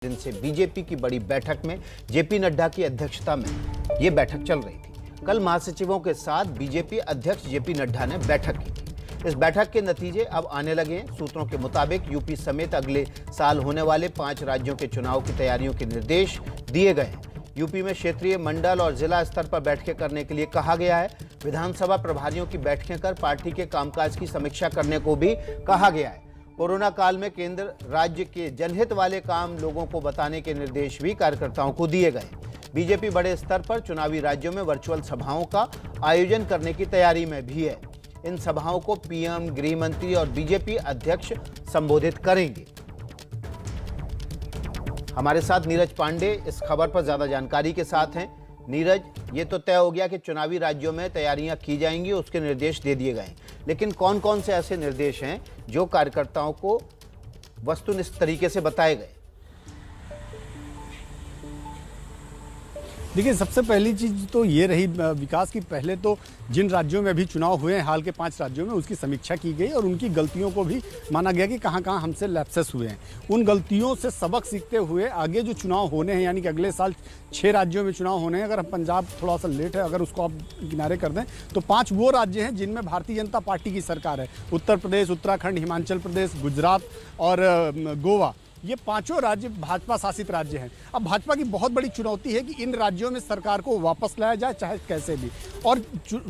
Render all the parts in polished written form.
दिन से बीजेपी की बड़ी बैठक में जेपी नड्डा की अध्यक्षता में ये बैठक चल रही थी। कल महासचिवों के साथ बीजेपी अध्यक्ष जेपी नड्डा ने बैठक की थी। इस बैठक के नतीजे अब आने लगे हैं। सूत्रों के मुताबिक यूपी समेत अगले साल होने वाले 5 राज्यों के चुनाव की तैयारियों के निर्देश दिए गए हैं। यूपी में क्षेत्रीय, मंडल और जिला स्तर पर बैठकें करने के लिए कहा गया है। विधानसभा प्रभारियों की बैठकें कर पार्टी के कामकाज की समीक्षा करने को भी कहा गया है। कोरोना काल में केंद्र राज्य के जनहित वाले काम लोगों को बताने के निर्देश भी कार्यकर्ताओं को दिए गए। बीजेपी बड़े स्तर पर चुनावी राज्यों में वर्चुअल सभाओं का आयोजन करने की तैयारी में भी है। इन सभाओं को पीएम, गृह मंत्री और बीजेपी अध्यक्ष संबोधित करेंगे। हमारे साथ नीरज पांडे इस खबर पर ज्यादा जानकारी के साथ हैं। नीरज, ये तो तय हो गया कि चुनावी राज्यों में तैयारियां की जाएंगी, उसके निर्देश दे दिए गए हैं, लेकिन कौन कौन से ऐसे निर्देश हैं जो कार्यकर्ताओं को वस्तुनिष्ठ तरीके से बताए गए? देखिए, सबसे पहली चीज़ तो ये रही विकास की, पहले तो जिन राज्यों में अभी चुनाव हुए हैं, हाल के 5 राज्यों में, उसकी समीक्षा की गई और उनकी गलतियों को भी माना गया कि कहाँ कहाँ हमसे लैप्सेस हुए हैं। उन गलतियों से सबक सीखते हुए आगे जो चुनाव होने हैं, यानी कि अगले साल 6 राज्यों में चुनाव होने हैं। अगर हम पंजाब थोड़ा सा लेट है, अगर उसको आप किनारे कर दें, तो 5 वो राज्य हैं जिनमें भारतीय जनता पार्टी की सरकार है। उत्तर प्रदेश, उत्तराखंड, हिमाचल प्रदेश, गुजरात और गोवा, ये 5 राज्य भाजपा शासित राज्य हैं। अब भाजपा की बहुत बड़ी चुनौती है कि इन राज्यों में सरकार को वापस लाया जाए, चाहे कैसे भी। और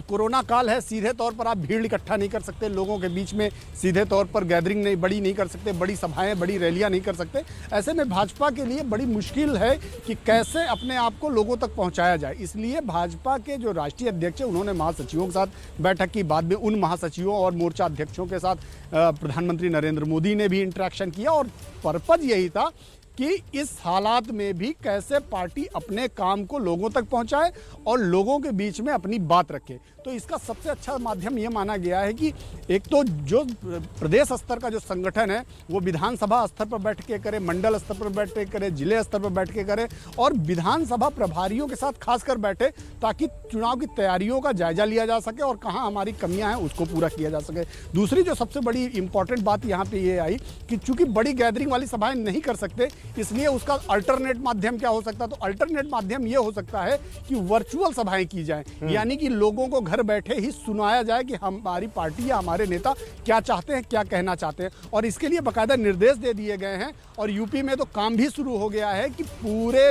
कोरोना काल है, सीधे तौर पर आप भीड़ इकट्ठा नहीं कर सकते, लोगों के बीच में सीधे तौर पर गैदरिंग नहीं कर सकते, बड़ी सभाएं, बड़ी रैलियां नहीं कर सकते। ऐसे में भाजपा के लिए बड़ी मुश्किल है कि कैसे अपने आप को लोगों तक पहुँचाया जाए। इसलिए भाजपा के जो राष्ट्रीय अध्यक्ष हैं, उन्होंने महासचिवों के साथ बैठक की। बाद में उन महासचिवों और मोर्चा अध्यक्षों के साथ प्रधानमंत्री नरेंद्र मोदी ने भी इंटरेक्शन किया और पर्पज यही था कि इस हालात में भी कैसे पार्टी अपने काम को लोगों तक पहुंचाए और लोगों के बीच में अपनी बात रखे। तो इसका सबसे अच्छा माध्यम यह माना गया है कि एक तो जो प्रदेश स्तर का जो संगठन है, वो विधानसभा स्तर पर बैठकें करे, मंडल स्तर पर बैठकें करे, जिले स्तर पर बैठकें करे और विधानसभा प्रभारियों के साथ खासकर बैठे, ताकि चुनाव की तैयारियों का जायजा लिया जा सके और कहाँ हमारी कमियां हैं उसको पूरा किया जा सके। दूसरी जो सबसे बड़ी इंपॉर्टेंट बात यहाँ पे ये आई कि चूंकि बड़ी गैदरिंग वाली सभाएं नहीं कर सकते, इसलिए उसका अल्टरनेट माध्यम क्या हो सकता है? तो अल्टरनेट माध्यम ये हो सकता है कि वर्चुअल सभाएं की जाएं, यानी कि लोगों को घर बैठे ही सुनाया जाए कि हमारी पार्टी या हमारे नेता क्या चाहते हैं, क्या कहना चाहते हैं। और इसके लिए बाकायदा निर्देश दे दिए गए हैं और यूपी में तो काम भी शुरू हो गया है कि पूरे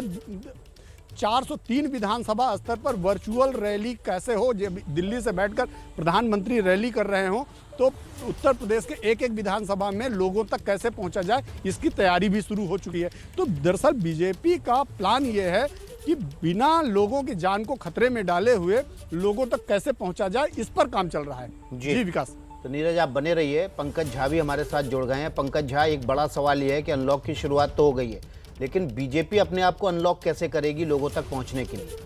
403 विधानसभा स्तर पर वर्चुअल रैली कैसे हो। दिल्ली से बैठकर प्रधानमंत्री रैली कर रहे हों, तो उत्तर प्रदेश के एक विधानसभा में लोगों तक कैसे पहुंचा जाए, इसकी तैयारी भी शुरू हो चुकी है। तो दरअसल बीजेपी का प्लान ये है कि बिना लोगों की जान को खतरे में डाले हुए लोगों तक कैसे पहुंचा जाए, इस पर काम चल रहा है। जी विकास। तो नीरज, आप बने रहिए। पंकज झा भी हमारे साथ जुड़ गए हैं। पंकज झा, एक बड़ा सवाल यह है कि अनलॉक की शुरुआत तो हो गई है, लेकिन बीजेपी अपने आप को अनलॉक कैसे करेगी लोगों तक पहुंचने के लिए?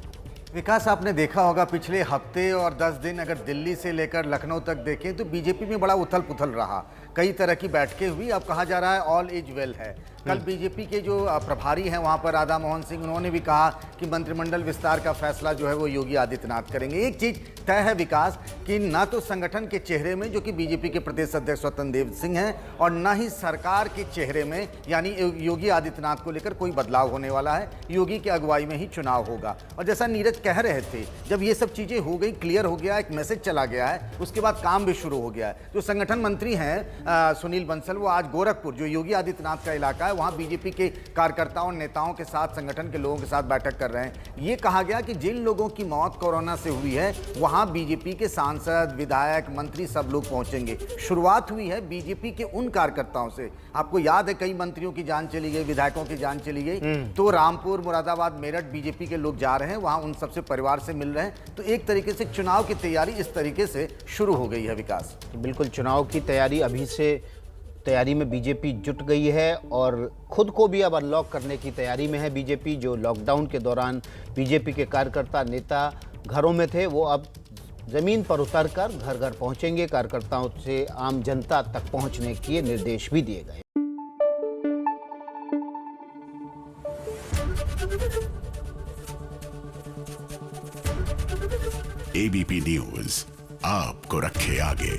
विकास, आपने देखा होगा पिछले हफ्ते और 10 दिन अगर दिल्ली से लेकर लखनऊ तक देखें तो बीजेपी में बड़ा उथल पुथल रहा। कई तरह की बैठकें हुई। अब कहा जा रहा है ऑल इज वेल है। कल बीजेपी के जो प्रभारी हैं वहां पर राधा मोहन सिंह, उन्होंने भी कहा कि मंत्रिमंडल विस्तार का फैसला जो है वो योगी आदित्यनाथ करेंगे। एक चीज तय है विकास कि ना तो संगठन के चेहरे में, जो कि बीजेपी के प्रदेश अध्यक्ष स्वतंत्र देव सिंह हैं, और ना ही सरकार के चेहरे में, यानी योगी आदित्यनाथ को लेकर कोई बदलाव होने वाला है। योगी की अगुवाई में ही चुनाव होगा। और जैसा नीरज कह रहे थे, जब ये सब चीजें हो गई, क्लियर हो गया, एक मैसेज चला गया है, उसके बाद काम भी शुरू हो गया है। जो संगठन मंत्री हैं सुनील बंसल, वो आज गोरखपुर, जो योगी आदित्यनाथ का इलाका है, वहां बीजेपी के कार्यकर्ताओं, नेताओं के साथ, संगठन के लोगों के साथ बैठक कर रहे हैं। ये कहा गया कि जिन लोगों की मौत कोरोना से हुई है, वहां बीजेपी के सांसद, विधायक, मंत्री सब लोग पहुंचेंगे। शुरुआत हुई है बीजेपी के उन कार्यकर्ताओं से। आपको याद है, कई मंत्रियों की जान चली गई, विधायकों की जान चली गई, तो रामपुर, मुरादाबाद, मेरठ बीजेपी के लोग जा रहे हैं, वहां उन सबसे परिवार से मिल रहे हैं। तो एक तरीके से चुनाव की तैयारी इस तरीके से शुरू हो गई है विकास। बिल्कुल, चुनाव की तैयारी अभी से तैयारी में बीजेपी जुट गई है और खुद को भी अब अनलॉक करने की तैयारी में है बीजेपी। जो लॉकडाउन के दौरान बीजेपी के कार्यकर्ता, नेता घरों में थे, वो अब जमीन पर उतरकर घर घर पहुंचेंगे। कार्यकर्ताओं से आम जनता तक पहुंचने के निर्देश भी दिए गए। एबीपी न्यूज आपको रखे आगे।